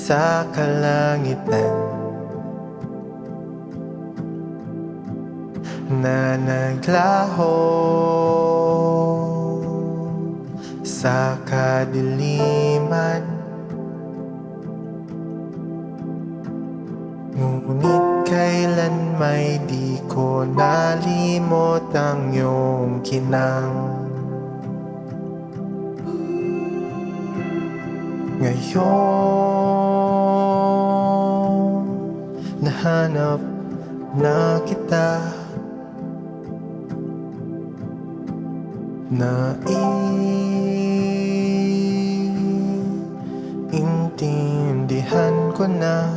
sa kalangitan na naglaho sa kadiliman. Ngunit kailan may di ko nalimot ang iyong kinang. Ngayon nahanap na kita, naiintindihan ko na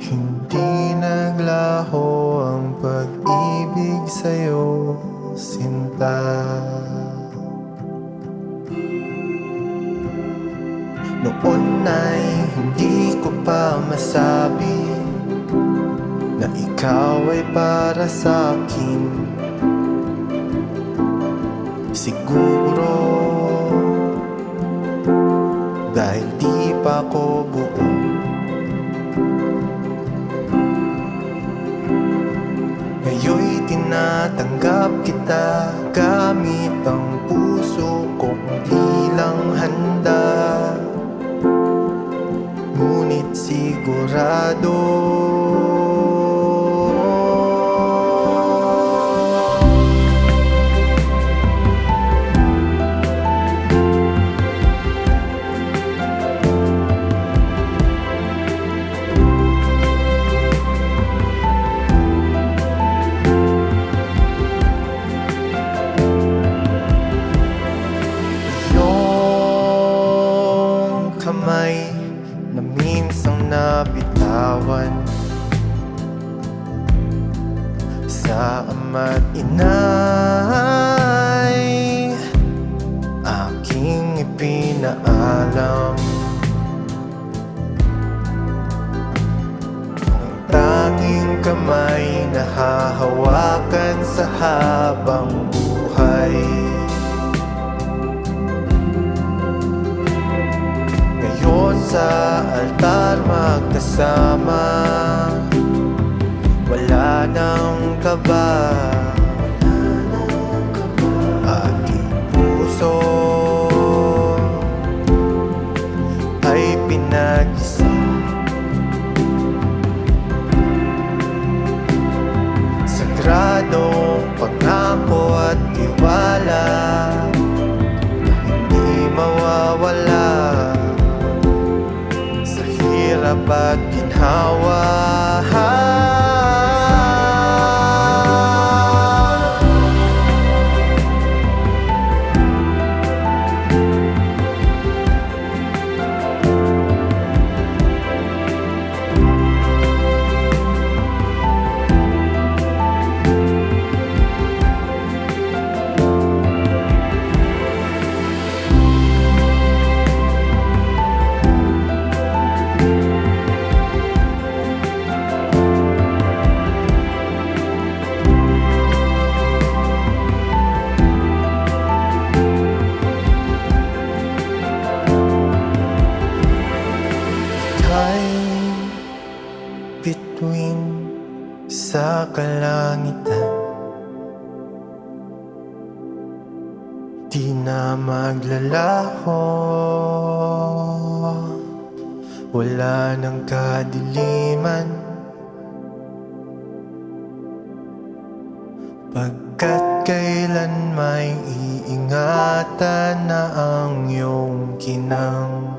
hindi naglaho ang pag-ibig sa'yo, sinta. Noon ay hindi ko pa masabi na ikaw ay para sa'kin. Siguro dahil di pa ko buo. Ngayon'y tinatanggap kita gamit ang puso kong bilang handa. Ngunit sigurado yung kamay na minsang nabitawan sa ama't inay, aking ipinaalam ang tanging kamay na hahawakan sa habang buhay. Ngayon sa altar magkasama, wala nang kaba. Aking puso ay pinag-isa. Sagradong pangako at tiwala na hindi mawawala sa hirap at ginhawa. Bituin sa kalangitan, di na maglalaho, wala nang kadiliman, pagkat kailan may iingatan na ang iyong kinang.